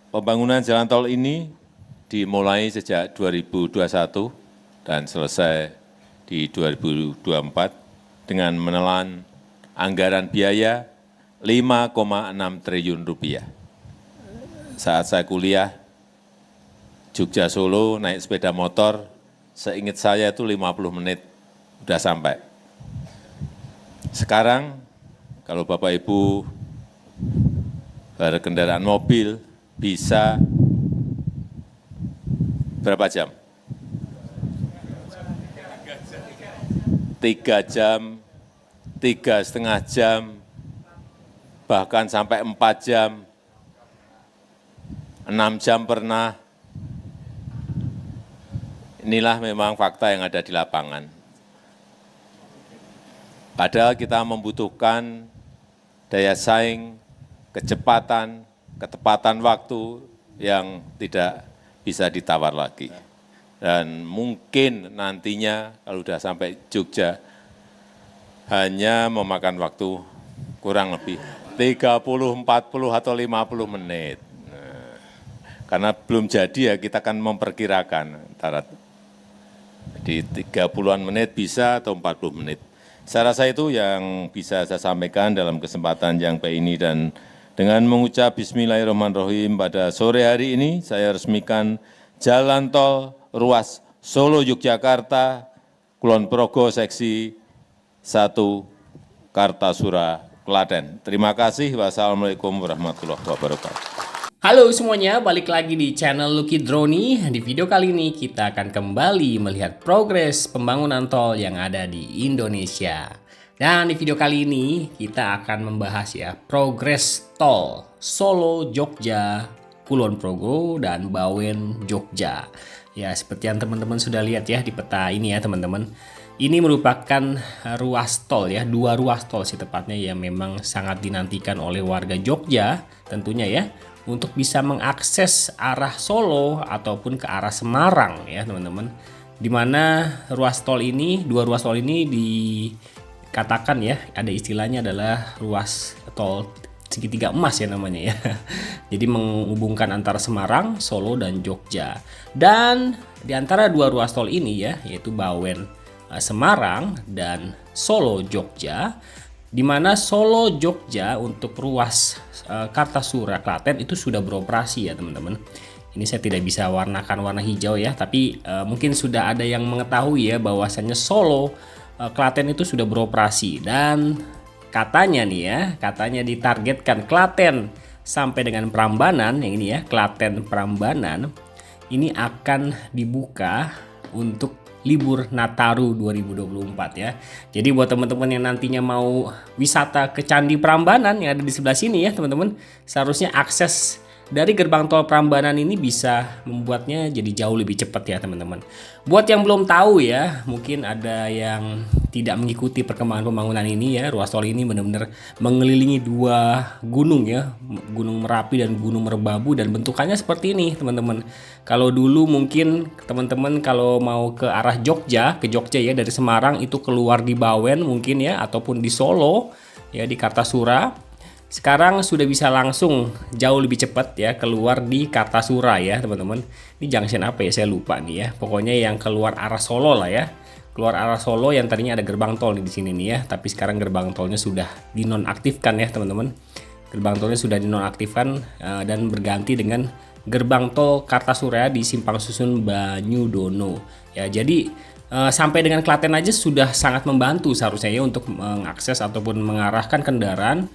Pembangunan jalan tol ini dimulai sejak 2021 dan selesai di 2024 dengan menelan anggaran biaya 5,6 triliun rupiah. Saat saya kuliah, Jogja Solo naik sepeda motor, seingat saya itu 50 menit sudah sampai. Sekarang, kalau Bapak Ibu berkendaraan mobil, bisa berapa jam? 3 jam, 3,5 jam, bahkan sampai 4 jam, 6 jam pernah. Inilah memang fakta yang ada di lapangan. Padahal kita membutuhkan daya saing, kecepatan, ketepatan waktu yang tidak bisa ditawar lagi. Dan mungkin nantinya kalau sudah sampai Jogja, hanya memakan waktu kurang lebih 30, 40, atau 50 menit. Nah, karena belum jadi ya, kita akan memperkirakan antara di 30-an menit bisa atau 40 menit. Saya rasa itu yang bisa saya sampaikan dalam kesempatan yang baik ini, dan dengan mengucap Bismillahirrahmanirrahim pada sore hari ini saya resmikan jalan tol ruas Solo Yogyakarta Kulon Progo seksi 1 Kartasura Klaten. Terima kasih. Wassalamualaikum warahmatullahi wabarakatuh. Halo semuanya, balik lagi di channel Lucky Droni. Di video kali ini kita akan kembali melihat progres pembangunan tol yang ada di Indonesia. Dan di video kali ini kita akan membahas ya progres tol Solo Jogja, Kulon Progo, dan Bawen Jogja. Ya, seperti yang teman-teman sudah lihat ya di peta ini ya teman-teman. Ini merupakan ruas tol ya, 2 ruas tol sih tepatnya yang memang sangat dinantikan oleh warga Jogja tentunya ya, untuk bisa mengakses arah Solo ataupun ke arah Semarang ya teman-teman. Dimana ruas tol ini, 2 ruas tol ini dikatakan ya, ada istilahnya adalah ruas tol segitiga emas ya namanya ya. Jadi menghubungkan antara Semarang, Solo, dan Jogja. Dan di antara 2 ruas tol ini ya, yaitu Bawen Semarang dan Solo Jogja, di mana Solo Jogja untuk ruas Kartasura Klaten itu sudah beroperasi ya teman-teman. Ini saya tidak bisa warnakan warna hijau ya, tapi mungkin sudah ada yang mengetahui ya bahwasannya Solo Klaten itu sudah beroperasi, dan katanya nih ya, katanya ditargetkan Klaten sampai dengan Prambanan, yang ini ya, Klaten Prambanan ini akan dibuka untuk libur Nataru 2024 ya. Jadi buat teman-teman yang nantinya mau wisata ke Candi Prambanan yang ada di sebelah sini ya teman-teman, seharusnya akses dari gerbang tol Prambanan ini bisa membuatnya jadi jauh lebih cepat ya teman-teman. Buat yang belum tahu ya, mungkin ada yang tidak mengikuti perkembangan pembangunan ini ya, ruas tol ini benar-benar mengelilingi 2 gunung ya, Gunung Merapi dan Gunung Merbabu, dan bentukannya seperti ini teman-teman. Kalau dulu mungkin teman-teman kalau mau ke arah Jogja, ke Jogja ya dari Semarang itu keluar di Bawen mungkin ya, ataupun di Solo ya di Kartasura. Sekarang sudah bisa langsung jauh lebih cepat ya keluar di Kartasura ya teman-teman. Ini junction apa ya, saya lupa nih ya. Pokoknya yang keluar arah Solo lah ya. Keluar arah Solo yang tadinya ada gerbang tol di sini nih ya, tapi sekarang gerbang tolnya sudah dinonaktifkan ya teman-teman. Gerbang tolnya sudah dinonaktifkan dan berganti dengan gerbang tol Kartasura di Simpang Susun Banyudono. Ya, jadi sampai dengan Klaten aja sudah sangat membantu seharusnya ya untuk mengakses ataupun mengarahkan kendaraan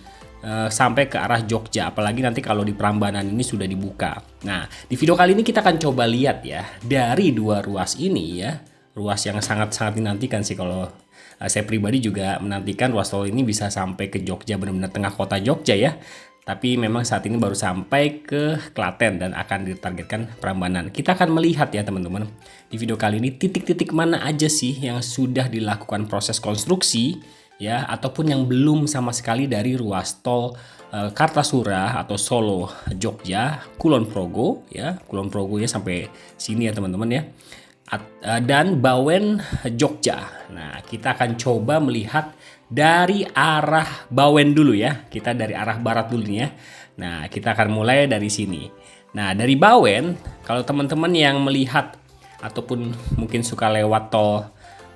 sampai ke arah Jogja, apalagi nanti kalau di Prambanan ini sudah dibuka. Nah, di video kali ini kita akan coba lihat ya dari 2 ruas ini ya, ruas yang sangat-sangat dinantikan sih. Kalau saya pribadi juga menantikan ruas tol ini bisa sampai ke Jogja, benar-benar tengah kota Jogja ya. Tapi memang saat ini baru sampai ke Klaten dan akan ditargetkan Prambanan. Kita akan melihat ya teman-teman di video kali ini titik-titik mana aja sih yang sudah dilakukan proses konstruksi ya, ataupun yang belum sama sekali dari ruas tol Kartasura atau Solo Jogja Kulon Progo ya, Kulon Progo ya sampai sini ya teman-teman ya, dan Bawen Jogja. Nah, kita akan coba melihat dari arah Bawen dulu ya, kita dari arah barat dulu nih ya. Nah, kita akan mulai dari sini. Nah, dari Bawen, kalau teman-teman yang melihat ataupun mungkin suka lewat tol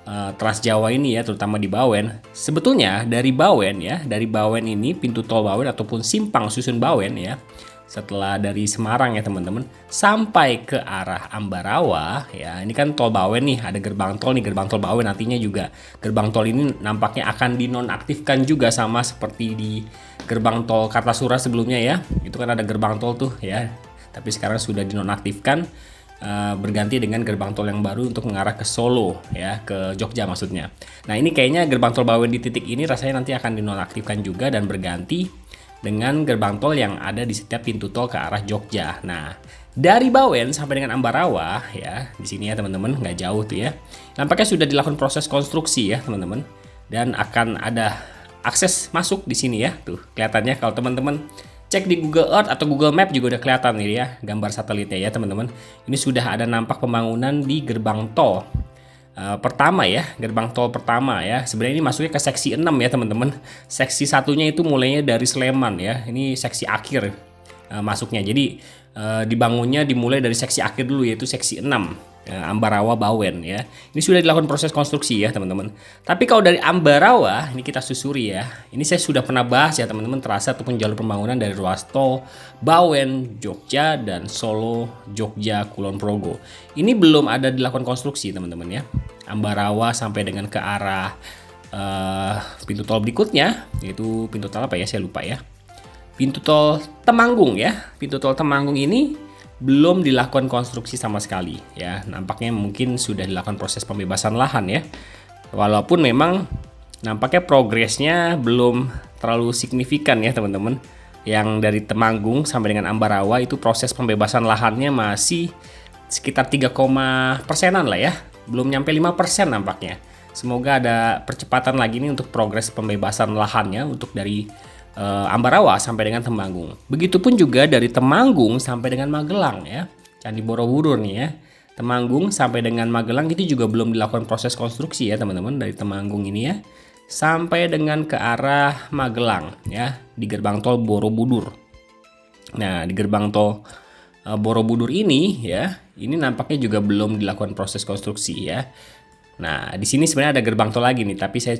Trans Jawa ini ya, terutama di Bawen, sebetulnya dari Bawen ya, dari Bawen ini pintu tol Bawen ataupun simpang susun Bawen ya, setelah dari Semarang ya teman-teman, sampai ke arah Ambarawa ya, ini kan tol Bawen nih, ada gerbang tol nih, gerbang tol Bawen, nantinya juga gerbang tol ini nampaknya akan dinonaktifkan juga sama seperti di gerbang tol Kartasura sebelumnya ya, itu kan ada gerbang tol tuh ya, tapi sekarang sudah dinonaktifkan, berganti dengan gerbang tol yang baru untuk mengarah ke Solo ya, ke Jogja maksudnya. Nah ini kayaknya gerbang tol Bawen di titik ini rasanya nanti akan dinonaktifkan juga dan berganti dengan gerbang tol yang ada di setiap pintu tol ke arah Jogja. Nah dari Bawen sampai dengan Ambarawa ya, di sini ya teman-teman, nggak jauh tuh ya, nampaknya sudah dilakukan proses konstruksi ya teman-teman, dan akan ada akses masuk di sini ya, tuh kelihatannya kalau teman-teman cek di Google Earth atau Google Map juga udah kelihatan nih ya, gambar satelitnya ya teman-teman. Ini sudah ada nampak pembangunan di gerbang tol pertama ya, gerbang tol pertama ya. Sebenarnya ini masuknya ke seksi 6 ya teman-teman. Seksi satunya itu mulainya dari Sleman ya. Ini seksi akhir masuknya. Jadi dibangunnya dimulai dari seksi akhir dulu, yaitu seksi 6. Ambarawa Bawen ya. Ini sudah dilakukan proses konstruksi ya teman-teman. Tapi kalau dari Ambarawa ini kita susuri ya. Ini saya sudah pernah bahas ya teman-teman, trase ataupun jalur pembangunan dari ruas tol Bawen Jogja dan Solo Jogja Kulon Progo. Ini belum ada dilakukan konstruksi teman-teman ya. Ambarawa sampai dengan ke arah pintu tol berikutnya, yaitu pintu tol apa ya, saya lupa ya. Pintu tol Temanggung ya. Pintu tol Temanggung ini belum dilakukan konstruksi sama sekali ya, nampaknya mungkin sudah dilakukan proses pembebasan lahan ya, walaupun memang nampaknya progresnya belum terlalu signifikan ya teman-teman. Yang dari Temanggung sampai dengan Ambarawa itu proses pembebasan lahannya masih sekitar 3%-an lah ya, belum nyampe 5% nampaknya. Semoga ada percepatan lagi nih untuk progres pembebasan lahannya untuk dari Ambarawa sampai dengan Temanggung. Begitupun juga dari Temanggung sampai dengan Magelang ya, Candi Borobudur nih ya. Temanggung sampai dengan Magelang itu juga belum dilakukan proses konstruksi ya teman-teman, dari Temanggung ini ya sampai dengan ke arah Magelang ya, di gerbang tol Borobudur. Nah di gerbang tol Borobudur ini ya, ini nampaknya juga belum dilakukan proses konstruksi ya. Nah, di sini sebenarnya ada gerbang tol lagi nih, tapi saya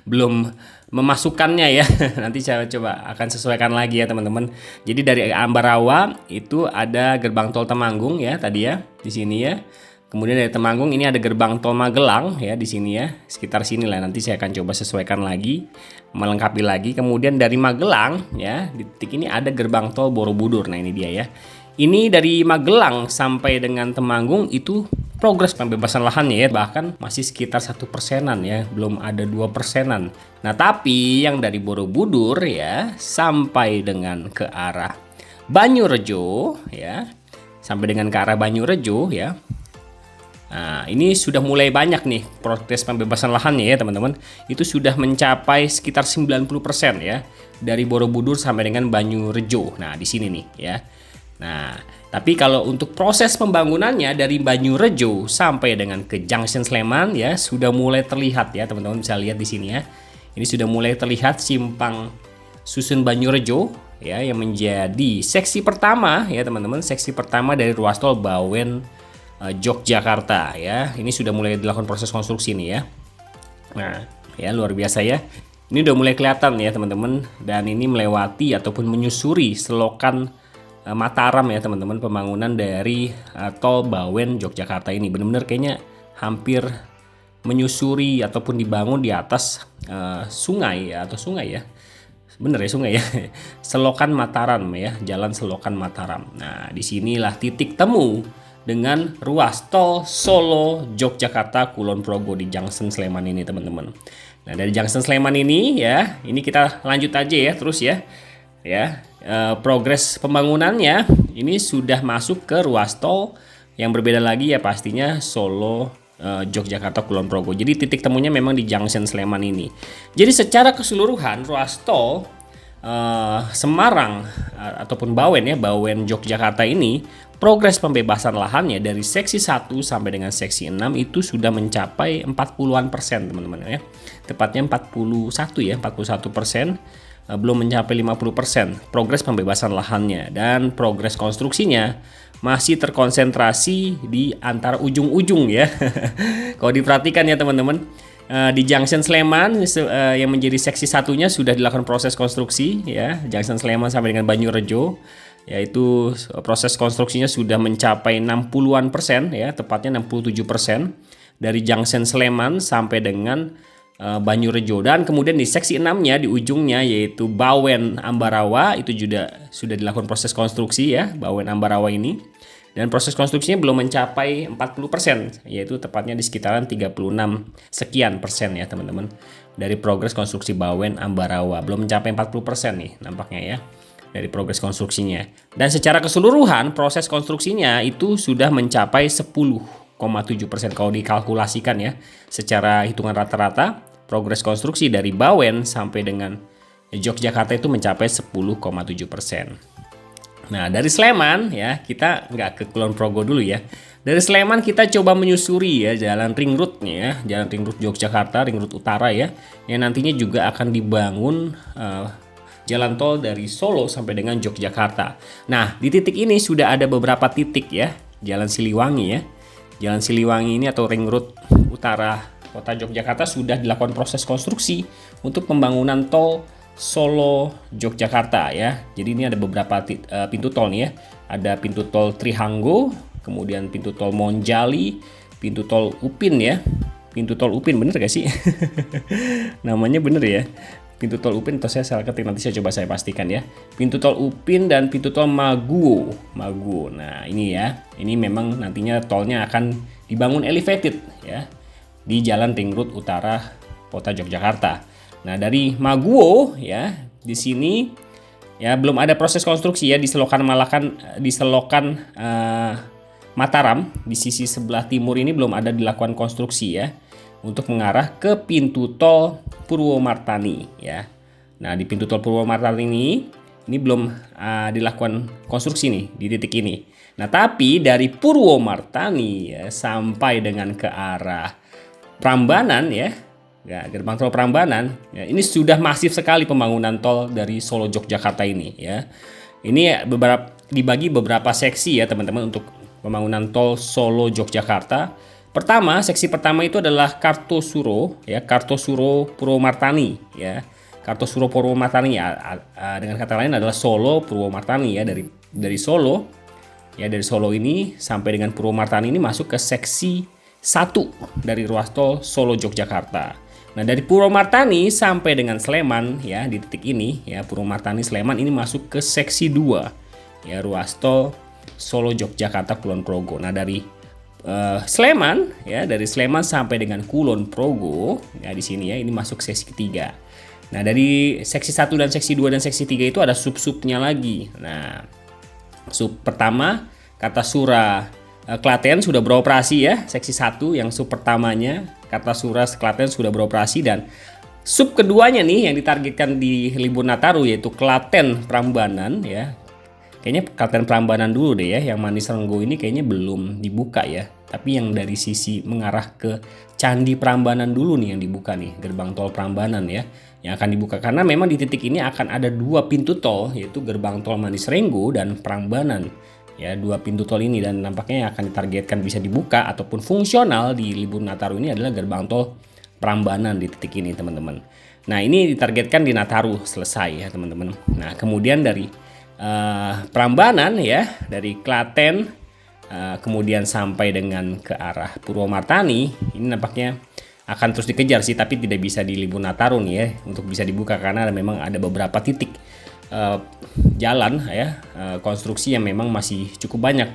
belum memasukkannya ya. Nanti saya coba akan sesuaikan lagi ya, teman-teman. Jadi dari Ambarawa itu ada gerbang tol Temanggung ya tadi ya, di sini ya. Kemudian dari Temanggung ini ada gerbang tol Magelang ya di sini ya. Sekitar sini lah, nanti saya akan coba sesuaikan lagi, melengkapi lagi. Kemudian dari Magelang ya, di titik ini ada gerbang tol Borobudur. Nah, ini dia ya. Ini dari Magelang sampai dengan Temanggung itu progres pembebasan lahannya ya, bahkan masih sekitar 1%-an ya, belum ada 2%-an. Nah tapi yang dari Borobudur ya sampai dengan ke arah Banyurejo ya, sampai dengan ke arah Banyurejo ya. Nah ini sudah mulai banyak nih progres pembebasan lahannya ya teman-teman. Itu sudah mencapai sekitar 90% ya, dari Borobudur sampai dengan Banyurejo. Nah di sini nih ya. Nah, tapi kalau untuk proses pembangunannya dari Banyurejo sampai dengan ke Junction Sleman ya sudah mulai terlihat ya teman-teman, bisa lihat di sini ya. Ini sudah mulai terlihat simpang susun Banyurejo ya, yang menjadi seksi pertama ya teman-teman, seksi pertama dari ruas tol Bawen Yogyakarta ya. Ini sudah mulai dilakukan proses konstruksi nih ya. Nah, ya luar biasa ya. Ini udah mulai kelihatan ya teman-teman, dan ini melewati ataupun menyusuri selokan Mataram ya teman-teman, pembangunan dari tol Bawen Yogyakarta ini benar-benar kayaknya hampir menyusuri ataupun dibangun di atas sungai ya, atau sungai ya, bener ya sungai ya, selokan Mataram ya, jalan selokan Mataram. Nah disinilah titik temu dengan ruas tol Solo Yogyakarta Kulon Progo di Junction Sleman ini teman-teman. Nah dari Junction Sleman ini ya, ini kita lanjut aja ya terus ya. Progres pembangunannya ini sudah masuk ke ruas tol yang berbeda lagi ya, pastinya Solo Yogyakarta Kulon Progo. Jadi titik temunya memang di Junction Sleman ini. Jadi secara keseluruhan ruas tol Semarang ataupun Bawen ya, Bawen Yogyakarta ini, progres pembebasan lahannya dari seksi 1 sampai dengan seksi 6 itu sudah mencapai 40-an persen teman-teman ya. Tepatnya 41 ya, 41%. belum mencapai 50% progres pembebasan lahannya, dan progres konstruksinya masih terkonsentrasi di antara ujung-ujung ya. Kalau diperhatikan ya teman-teman, di Junction Sleman yang menjadi seksi satunya sudah dilakukan proses konstruksi ya, Junction Sleman sampai dengan Banyurejo, yaitu proses konstruksinya sudah mencapai 60-an persen ya, tepatnya 67% dari Junction Sleman sampai dengan Banyurejo. Dan kemudian di seksi 6-nya di ujungnya yaitu Bawen Ambarawa itu juga sudah dilakukan proses konstruksi ya, Bawen Ambarawa ini. Dan proses konstruksinya belum mencapai 40%, yaitu tepatnya di sekitaran 36 sekian persen ya teman-teman. Dari progres konstruksi Bawen Ambarawa belum mencapai 40% nih nampaknya ya, dari progres konstruksinya. Dan secara keseluruhan proses konstruksinya itu sudah mencapai 10,7% kalau dikalkulasikan ya. Secara hitungan rata-rata progres konstruksi dari Bawen sampai dengan Yogyakarta itu mencapai 10,7%. Nah, dari Sleman ya, kita nggak ke Kulon Progo dulu ya. Dari Sleman kita coba menyusuri ya jalan ring road-nya ya, jalan ring road Yogyakarta, ring road utara ya, yang nantinya juga akan dibangun jalan tol dari Solo sampai dengan Yogyakarta. Nah, di titik ini sudah ada beberapa titik ya, Jalan Siliwangi ya. Jalan Siliwangi ini atau ring road utara kota Yogyakarta sudah dilakukan proses konstruksi untuk pembangunan tol Solo Yogyakarta ya. Jadi ini ada beberapa pintu tol nih ya. Ada pintu tol Trihanggo, kemudian pintu tol Monjali, pintu tol Upin ya. Pintu tol Upin bener gak sih? Namanya bener ya. Pintu tol Upin atau saya salah ketik, nanti saya coba saya pastikan ya. Pintu tol Upin dan pintu tol Maguwo. Nah, ini ya. Ini memang nantinya tolnya akan dibangun elevated ya di Jalan Ring Road Utara Kota Yogyakarta. Nah, dari Maguwo ya, di sini ya belum ada proses konstruksi ya di selokan Mataram di sisi sebelah timur ini belum ada dilakukan konstruksi ya untuk mengarah ke pintu tol Purwomartani ya. Nah, di pintu tol Purwomartani ini belum dilakukan konstruksi nih di titik ini. Nah, tapi dari Purwomartani ya sampai dengan ke arah Prambanan ya, gerbang tol Prambanan ya, ini sudah masif sekali pembangunan tol dari Solo Yogyakarta ini ya. Ini dibagi beberapa seksi ya teman-teman untuk pembangunan tol Solo Yogyakarta. Pertama, seksi pertama itu adalah Kartosuro ya, Kartosuro Purwomartani ya. Kartosuro Purwomartani ya, dengan kata lain adalah Solo Purwomartani ya, dari Solo ya, dari Solo ini sampai dengan Purwomartani ini masuk ke seksi 1 dari ruas tol Solo Yogyakarta. Nah, dari Purwomartani sampai dengan Sleman ya, di titik ini ya, Purwomartani Sleman ini masuk ke seksi 2 ya, ruas tol Solo Yogyakarta Kulon Progo. Nah, dari Sleman ya, dari Sleman sampai dengan Kulon Progo ya, di sini ya, ini masuk seksi ketiga. Nah, dari seksi 1 dan seksi 2 dan seksi 3 itu ada sub-subnya lagi. Nah, sub pertama Kartasura Klaten sudah beroperasi ya, seksi 1 yang sub pertamanya Kartasura Klaten sudah beroperasi, dan sub keduanya nih yang ditargetkan di libur Nataru yaitu Klaten Prambanan ya. Kayaknya Klaten Prambanan dulu deh ya, yang Manis Renggo ini kayaknya belum dibuka ya. Tapi yang dari sisi mengarah ke Candi Prambanan dulu nih yang dibuka nih, gerbang tol Prambanan ya, yang akan dibuka karena memang di titik ini akan ada 2 pintu tol yaitu gerbang tol Manis Renggo dan Prambanan. Ya, 2 pintu tol ini, dan nampaknya yang akan ditargetkan bisa dibuka ataupun fungsional di libur Nataru ini adalah gerbang tol Prambanan di titik ini teman-teman. Nah, ini ditargetkan di Nataru selesai ya teman-teman. Nah, kemudian dari Prambanan ya, dari Klaten kemudian sampai dengan ke arah Purwomartani ini nampaknya akan terus dikejar sih, tapi tidak bisa di libur Nataru nih ya untuk bisa dibuka karena memang ada beberapa titik jalan ya, konstruksi yang memang masih cukup banyak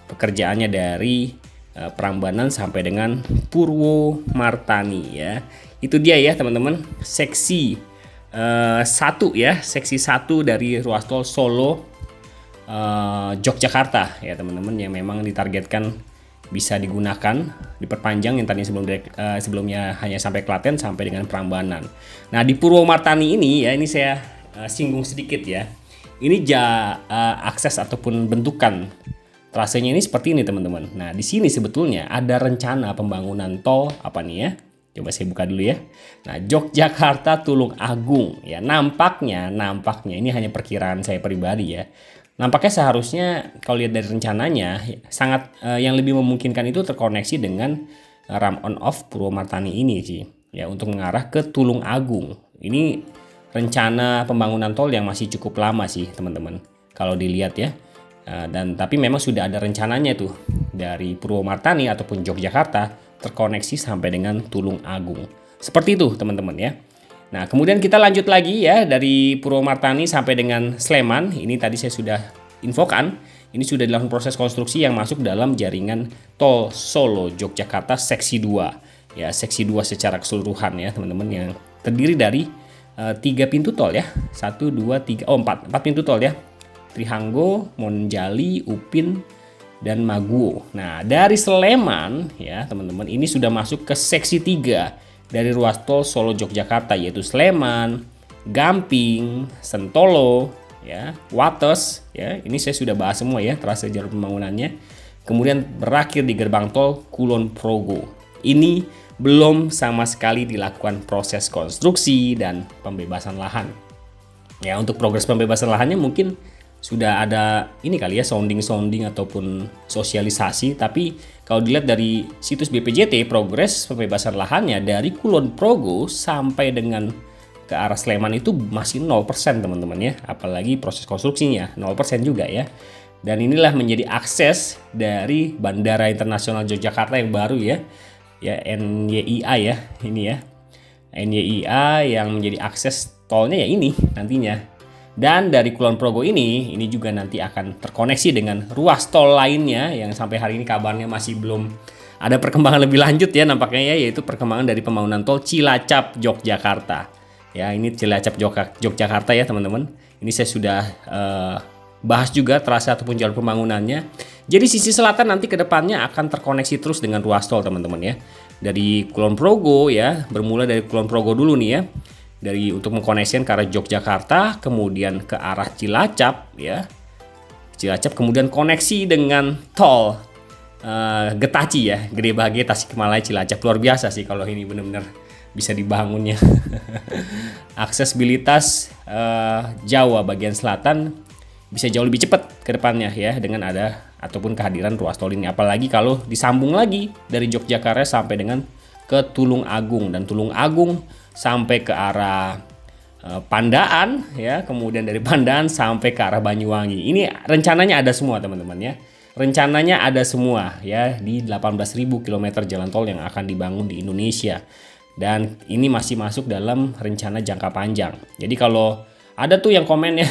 pekerjaannya dari Prambanan sampai dengan Purwomartani ya. Itu dia ya teman-teman, seksi 1 ya, seksi 1 dari ruas tol Solo Yogyakarta ya teman-teman, yang memang ditargetkan bisa digunakan diperpanjang yang tadinya sebelumnya hanya sampai Klaten sampai dengan Prambanan. Nah, di Purwomartani ini ya, ini saya singgung sedikit ya. Ini akses ataupun bentukan trasenya ini seperti ini teman-teman. Nah, di sini sebetulnya ada rencana pembangunan tol apa nih ya? Coba saya buka dulu ya. Nah, Yogyakarta Tulung Agung ya, nampaknya ini hanya perkiraan saya pribadi ya. Nampaknya seharusnya kalau lihat dari rencananya sangat yang lebih memungkinkan itu terkoneksi dengan ram on off Purwomartani ini sih ya, untuk mengarah ke Tulung Agung. Ini rencana pembangunan tol yang masih cukup lama sih teman-teman kalau dilihat ya. Dan tapi memang sudah ada rencananya tuh dari Purwomartani ataupun Yogyakarta terkoneksi sampai dengan Tulung Agung. Seperti itu teman-teman ya. Nah, kemudian kita lanjut lagi ya, dari Purwomartani sampai dengan Sleman. Ini tadi saya sudah infokan, ini sudah dilakukan proses konstruksi yang masuk dalam jaringan tol Solo Yogyakarta seksi 2. Ya, seksi 2 secara keseluruhan ya teman-teman, yang terdiri dari 3 pintu tol ya. 1 2 3 4 pintu tol ya. Trihanggo, Monjali, Upin, dan Maguwo. Nah, dari Sleman ya teman-teman, ini sudah masuk ke seksi 3 dari ruas tol Solo Yogyakarta, yaitu Sleman, Gamping, Sentolo ya, Wates ya. Ini saya sudah bahas semua ya trase jalur pembangunannya. Kemudian berakhir di gerbang tol Kulon Progo. Ini belum sama sekali dilakukan proses konstruksi dan pembebasan lahan. Ya, untuk progres pembebasan lahannya mungkin sudah ada ini kali ya, sounding ataupun sosialisasi, tapi kalau dilihat dari situs BPJT, progres pembebasan lahannya dari Kulon Progo sampai dengan ke arah Sleman itu masih 0% teman-teman ya, apalagi proses konstruksinya 0% juga ya. Dan inilah menjadi akses dari Bandara Internasional Yogyakarta yang baru ya NYIA ya, ini ya NYIA yang menjadi akses tolnya ya ini nantinya. Dan dari Kulon Progo ini juga nanti akan terkoneksi dengan ruas tol lainnya yang sampai hari ini kabarnya masih belum ada perkembangan lebih lanjut ya nampaknya ya, yaitu perkembangan dari pembangunan tol Cilacap Yogyakarta. Ya, ini Cilacap Yogyakarta ya teman-teman. Ini saya sudah bahas juga trase ataupun jalur pembangunannya. Jadi sisi selatan nanti ke depannya akan terkoneksi terus dengan ruas tol teman-teman ya. Dari Kulon Progo ya, bermula dari Kulon Progo dulu nih ya. Untuk mengkoneksikan ke arah Yogyakarta, kemudian ke arah Cilacap ya. Cilacap kemudian koneksi dengan tol Getaci ya, Gede Bage, Tasikmalaya, Cilacap. Luar biasa sih kalau ini benar-benar bisa dibangunnya. Aksesibilitas Jawa bagian selatan bisa jauh lebih cepat ke depannya ya dengan ada ataupun kehadiran ruas tol ini. Apalagi kalau disambung lagi dari Yogyakarta sampai dengan ke Tulung Agung, dan Tulung Agung sampai ke arah Pandaan ya, kemudian dari Pandaan sampai ke arah Banyuwangi. Ini rencananya ada semua teman-teman ya. Rencananya ada semua ya di 18.000 km jalan tol yang akan dibangun di Indonesia. Dan ini masih masuk dalam rencana jangka panjang. Jadi kalau ada tuh yang komen ya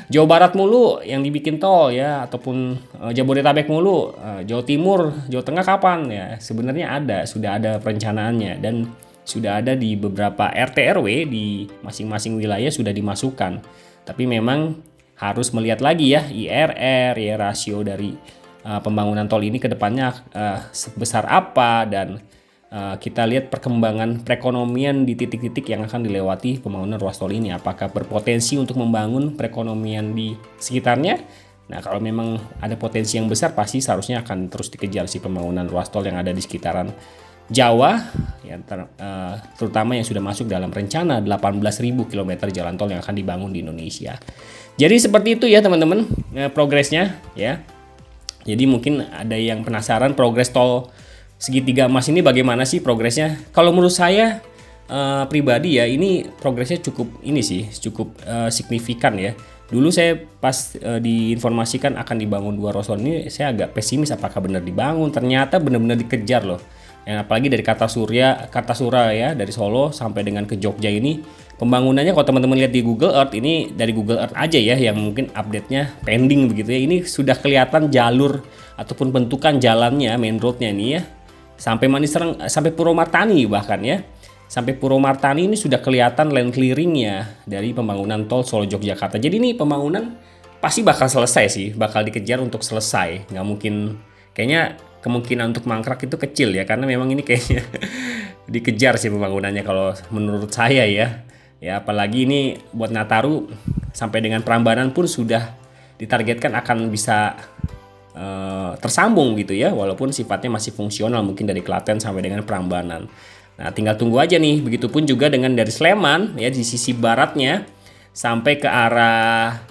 Jawa Barat mulu yang dibikin tol ya, ataupun Jabodetabek mulu, Jawa Timur, Jawa Tengah kapan ya? Sebenarnya sudah ada perencanaannya, dan sudah ada di beberapa RT RW di masing-masing wilayah sudah dimasukkan. Tapi memang harus melihat lagi ya IRR ya, rasio dari pembangunan tol ini ke depannya sebesar apa, dan kita lihat perkembangan perekonomian di titik-titik yang akan dilewati pembangunan ruas tol ini. Apakah berpotensi untuk membangun perekonomian di sekitarnya? Nah, kalau memang ada potensi yang besar, pasti seharusnya akan terus dikejar si pembangunan ruas tol yang ada di sekitaran Jawa, ya, terutama yang sudah masuk dalam rencana 18.000 km jalan tol yang akan dibangun di Indonesia. Jadi seperti itu ya teman-teman progresnya ya. Jadi mungkin ada yang penasaran progres tol segitiga emas ini bagaimana sih progresnya? Kalau menurut saya pribadi ya, ini progresnya cukup signifikan ya. Dulu saya pas diinformasikan akan dibangun 2 ruas tol ini, saya agak pesimis apakah benar dibangun. Ternyata benar-benar dikejar loh. Yang apalagi dari Kartasura ya, dari Solo sampai dengan ke Jogja ini pembangunannya, kalau teman-teman lihat di Google Earth, ini dari Google Earth aja ya yang mungkin update-nya pending begitu ya. Ini sudah kelihatan jalur ataupun bentukan jalannya, main road-nya ini ya. Sampai Manisereng, sampai Purwomartani bahkan ya. Sampai Purwomartani ini sudah kelihatan land clearing-nya dari pembangunan tol Solo Yogyakarta. Jadi ini pembangunan pasti bakal selesai sih, bakal dikejar untuk selesai. Nggak mungkin, kayaknya kemungkinan untuk mangkrak itu kecil ya, karena memang ini kayaknya dikejar sih pembangunannya kalau menurut saya ya. Ya apalagi ini buat Nataru sampai dengan Prambanan pun sudah ditargetkan akan bisa tersambung gitu ya, walaupun sifatnya masih fungsional mungkin dari Klaten sampai dengan Prambanan. Nah, tinggal tunggu aja nih. Begitupun juga dengan dari Sleman ya, di sisi baratnya sampai ke arah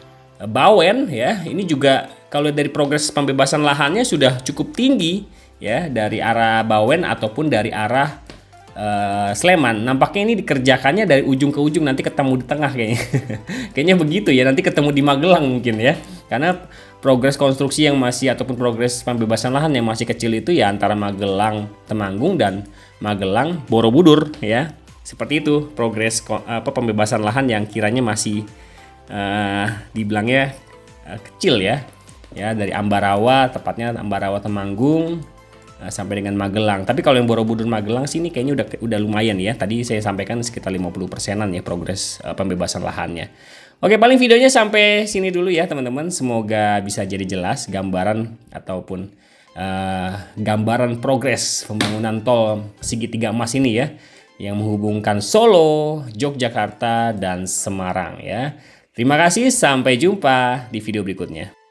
Bawen ya. Ini juga kalau dari progres pembebasan lahannya sudah cukup tinggi ya, dari arah Bawen ataupun dari arah Sleman. Nampaknya ini dikerjakannya dari ujung ke ujung, nanti ketemu di tengah kayaknya. Kayaknya begitu ya, nanti ketemu di Magelang mungkin ya. Karena progres konstruksi yang masih ataupun progres pembebasan lahan yang masih kecil itu ya antara Magelang Temanggung dan Magelang Borobudur ya. Seperti itu progres pembebasan lahan yang kiranya masih dibilangnya kecil ya. Ya, dari Ambarawa, tepatnya Ambarawa Temanggung sampai dengan Magelang. Tapi kalau yang Borobudur Magelang sini kayaknya udah lumayan ya. Tadi saya sampaikan sekitar 50%-an ya progres pembebasan lahannya. Oke, paling videonya sampai sini dulu ya teman-teman. Semoga bisa jadi jelas gambaran ataupun gambaran progres pembangunan tol segitiga emas ini ya, yang menghubungkan Solo, Yogyakarta, dan Semarang ya. Terima kasih, sampai jumpa di video berikutnya.